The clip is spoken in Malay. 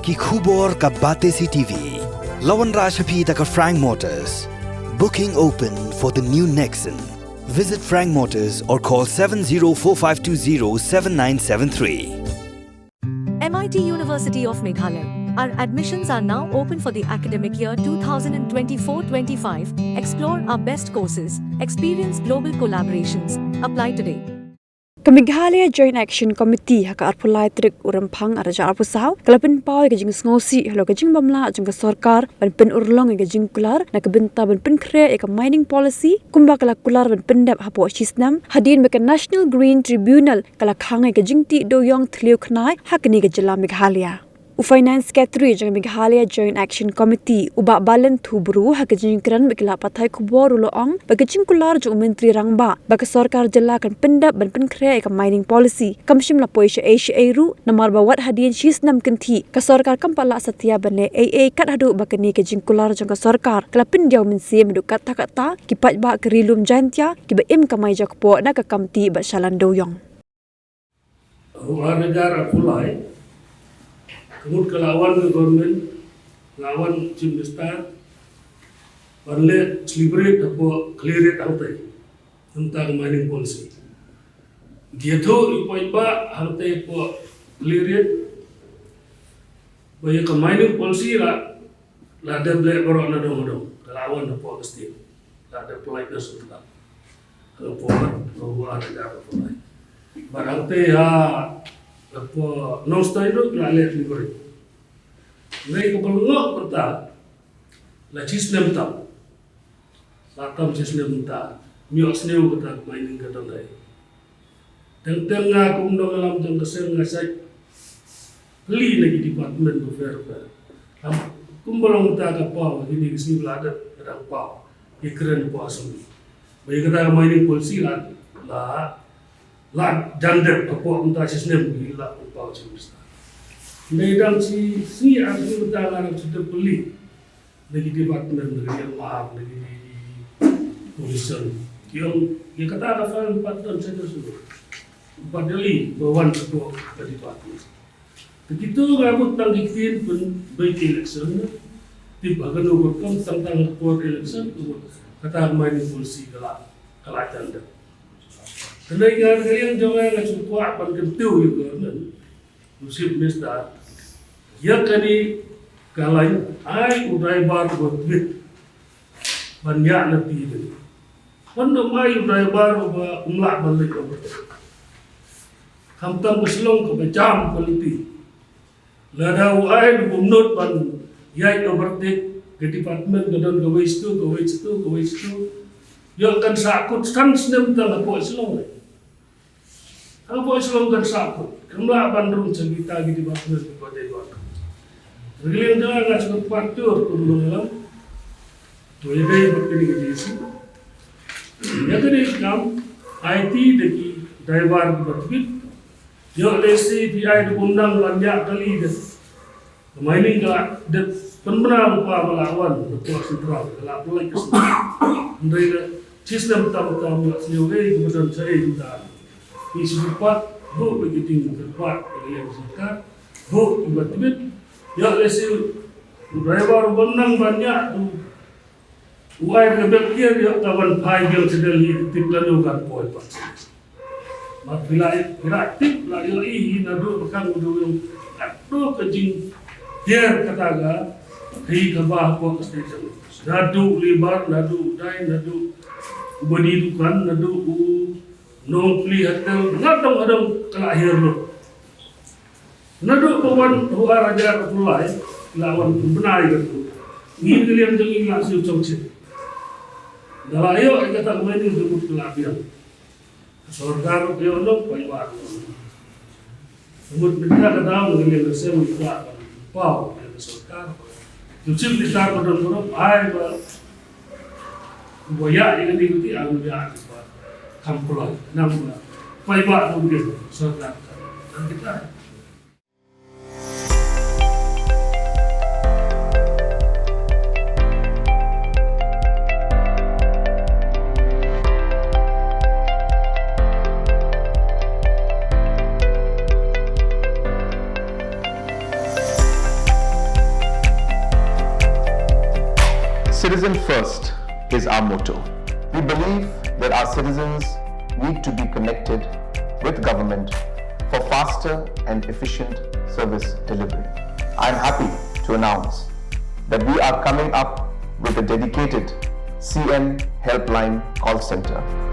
Ki khubor ka bate si TV. Lawan Rashapi taka Frank Motors. Booking open for the new Nexon. Visit Frank Motors or call 7045207973. MIT University of Meghalaya. Our admissions are now open for the academic year 2024-25. Explore our best courses. Experience global collaborations. Apply today. Meghalaya Joint Action Committee haka arpulai trik urampang araja arpusau kalapin pau ke jing Sngewsih halo ke jing bamla jing Sorkar ban pen Urlong ke jing kular na ke benta ban pen kre ke mining policy kumba kala kular ban pendap hapo shisnam hadin ke National Green Tribunal kala khangai ke jing ti do yong thliu khnai hakni ke jila Meghalaya Finance Secretary jang Meghalaya Joint Action Committee uba balan thubru hak jingkran bekila pathai khubor Urlong bagajing kular jang menteri rangba bak Sorkar jela kan pendap ban pen kre ka mining policy kamshim la poisha Asia Eru namar bawat hadian shisnam kenti ka Sorkar kampala satya bane AA kat hadu bakani ke jing kular jang ka Sorkar kala pendiau mensi medu kata kipat ba kerilum jantia kiba im kamai jakpo na ka kamti ba shalan doyong negara kulai kemudian kelawan ke government, lawan Chief Minister, barle celebrate apa clear it out tentang mining policy. Dia tu ipa hartai apa clear it, bahaya ke mining policy lah ada black borok nadong kelawan apa mesti ada politeness untuk kalau buat ada apa barang teh apa non-style itu lalet ni beri. Mereka pelengok berta, la cisnem tam, lakam cisnem tam, miok sneu kata mining kata lain. Tengah kumdong alam jang kesel ngasai, beli lagi department welfare. Kumbalong kata kapau, ini kesini belada kadang pau, ikran pau asli. Bagi kata mining polisi lah jandet apa entah sistem gila upau cimista. Nedang si asli bertangan sudah beli lagi departemen lagi maaf lagi polisi. Yang kata ada file 4 tahun saya sudah 4 kali bawan ketua departemen. Begitu rambut tanggikin pun baik election tiba kan overcome tentang ketua election kata main polisi kalah jandet. Kenaikan kalian jangan langsung kuat berkentu juga kan, musim Mister. Ya kini kalau ai udai bar berbit banyak lebih ini. Mana mai udai bar umlak balik over. Hamtam keselong kebejam politik. Lada ai bumnot ban yai overtake ke department gadon gawe itu. Yang kan sakut kan senam tang apa selong. Apa Islam kan sakut, kemla bandung cerita gitu bahasa pada itu. Regling jangan nggak cukup faktur kumpulan, tuh ya deh begini gitu sih. Ya kan Islam, IT deki driver berbit, yo lesi PI diundang banyak kali deh. Mining nggak deh pernah lupa melawan ketua sentral, kalau mulai kesana, mereka sistem tamu Sngewsih kemudian saya juga. Isi cepat, begitu cepat yang sekat, tiba-tiba, ya lesi driver benang banyak tu, uai berbekian ya kawan pai yang sedang tip lalukan poin pas. Mak filai tip lalu nadu bekang udah nadu kejing dia kataga hei kabah apa station nadu libar nadu dai nadu ubadi dukan nadu nong pli hatel ngadong adong kelahir lo nadu kawan dua raja pulai lawan benar gitu ngin kalian jangan langsung cocok dalam ayo kata main itu sebut kelabian Sorkar dia nong payah sebut benda kata kalian saya muka pau dari Sorkar tujuh kita kodon ai boya ini diikuti anu ya kampulai nama payah mungkin Sorkar dan kita Citizen first is our motto. We believe that our citizens need to be connected with government for faster and efficient service delivery. I am happy to announce that we are coming up with a dedicated CM helpline call center